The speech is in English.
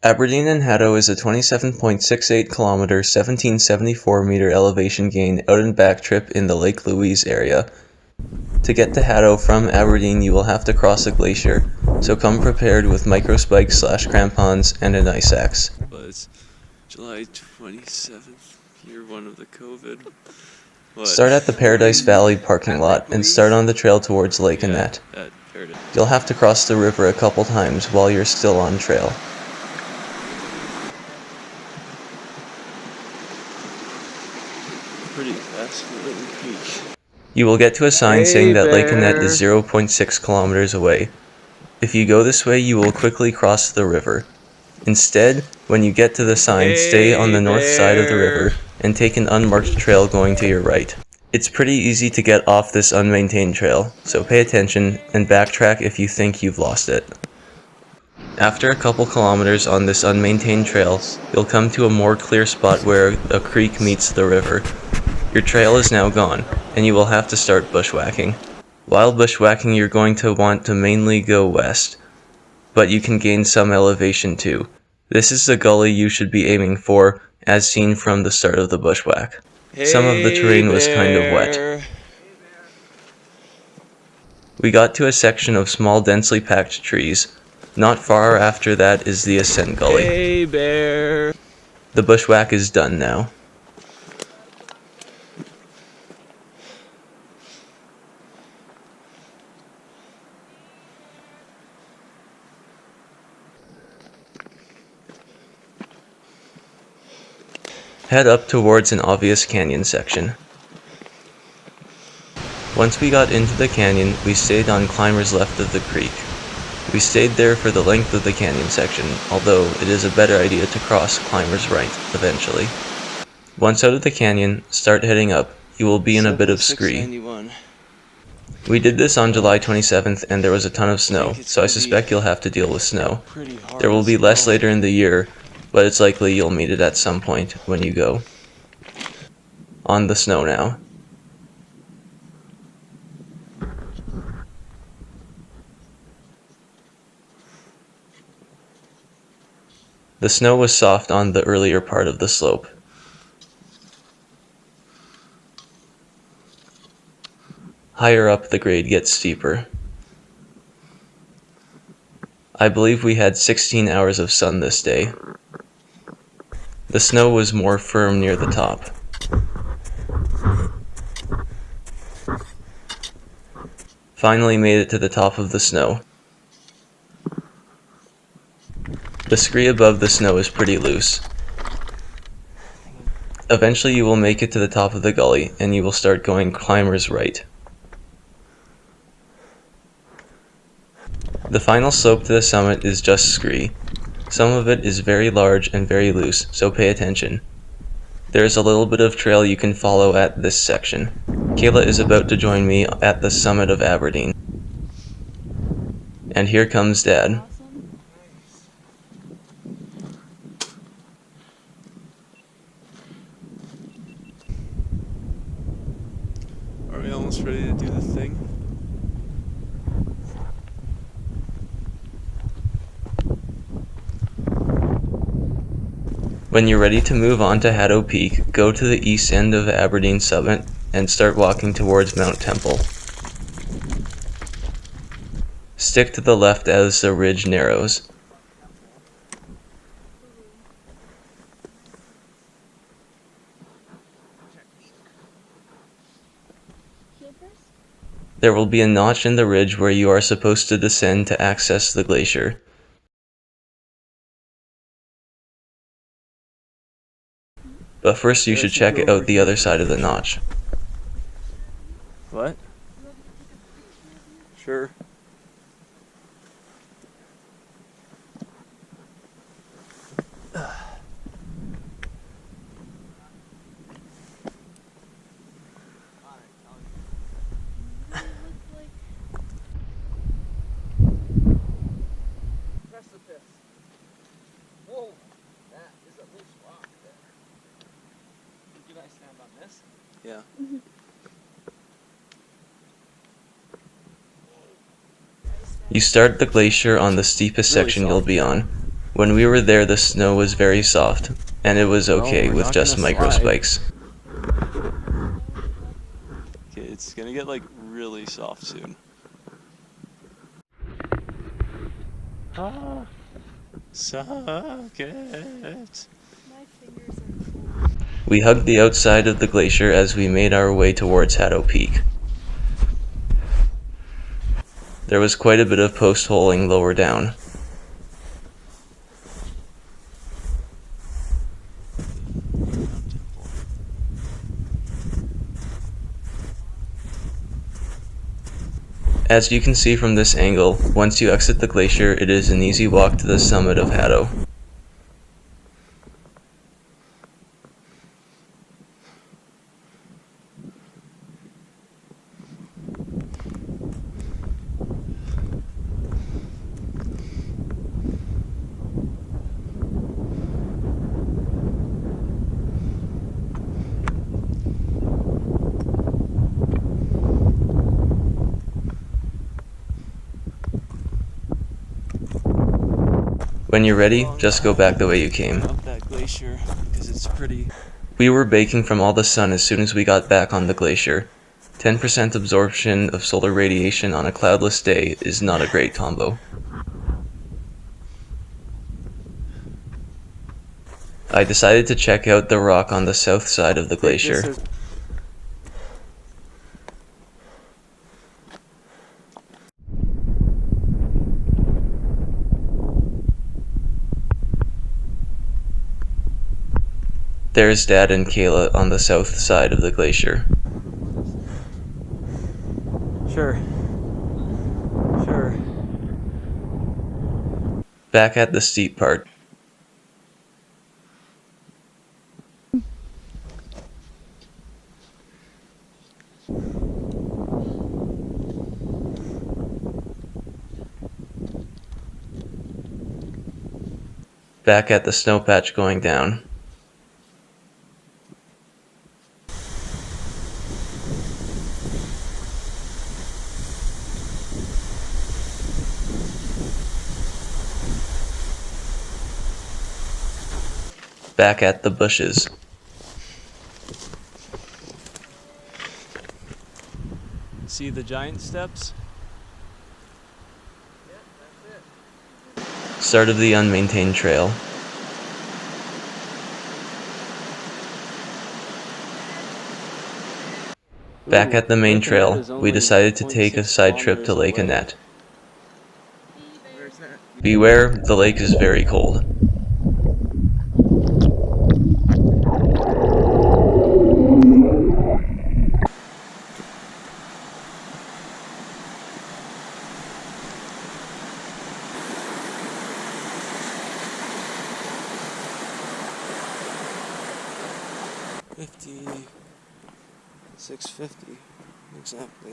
Aberdeen and Haddo is a 27.68 kilometer, 1774 meter elevation gain out and back trip in the Lake Louise area. To get to Haddo from Aberdeen, you will have to cross a glacier, so come prepared with micro spikes / crampons and an ice axe. Was July 27th, year one of the COVID. Start at the Paradise Valley parking lot and start on the trail towards Lake Annette. You'll have to cross the river a couple times while you're still on trail. Pretty fascinating peak. You will get to a sign saying that Lake Annette is 0.6 kilometers away. If you go this way, you will quickly cross the river. Instead, when you get to the sign, stay on the north side of the river and take an unmarked trail going to your right. It's pretty easy to get off this unmaintained trail, so pay attention and backtrack if you think you've lost it. After a couple kilometers on this unmaintained trail, you'll come to a more clear spot where a creek meets the river. Your trail is now gone, and you will have to start bushwhacking. While bushwhacking, you're going to want to mainly go west, but you can gain some elevation too. This is the gully you should be aiming for, as seen from the start of the bushwhack. Some of the terrain was kind of wet. We got to a section of small densely packed trees. Not far after that is the ascent gully. Hey bear! The bushwhack is done now. Head up towards an obvious canyon section. Once we got into the canyon, we stayed on climbers left of the creek. We stayed there for the length of the canyon section, although it is a better idea to cross climbers right eventually. Once out of the canyon, start heading up. You will be in a bit of scree. We did this on July 27th and there was a ton of snow, so I suspect you'll have to deal with snow. There will be less later in the year, but it's likely you'll meet it at some point when you go. On the snow now. The snow was soft on the earlier part of the slope. Higher up, the grade gets steeper. I believe we had 16 hours of sun this day. The snow was more firm near the top. Finally made it to the top of the snow. The scree above the snow is pretty loose. Eventually you will make it to the top of the gully and you will start going climbers right. The final slope to the summit is just scree. Some of it is very large and very loose, so pay attention. There is a little bit of trail you can follow at this section. Kayla is about to join me at the summit of Aberdeen. And here comes Dad. Are we almost ready to do the thing? When you're ready to move on to Haddo Peak, go to the east end of Aberdeen Summit and start walking towards Mount Temple. Stick to the left as the ridge narrows. There will be a notch in the ridge where you are supposed to descend to access the glacier. But first you should check out the other side of the notch. What? Sure. Precipice. Whoa, that is a loose rock there. Can I stand on this? Yeah. You start the glacier on the steepest section you'll be on. When we were there, the snow was very soft, and it was okay we're with not just gonna micro slide. spikes. Okay, it's gonna get like really soft soon. Ah, suck it. We hugged the outside of the glacier as we made our way towards Haddo Peak. There was quite a bit of post-holing lower down. As you can see from this angle, once you exit the glacier, it is an easy walk to the summit of Haddo. When you're ready, just go back the way you came. Up that glacier because it's pretty. We were baking from all the sun as soon as we got back on the glacier. 10% absorption of solar radiation on a cloudless day is not a great combo. I decided to check out the rock on the south side of the glacier. There's Dad and Kayla on the south side of the glacier. Sure. Back at the steep part. Back at the snow patch going down. Back at the bushes. See the giant steps? Start of the unmaintained trail. Back at the main trail, we decided to take a side trip to Lake Annette. Beware, the lake is very cold. $6.50 exactly.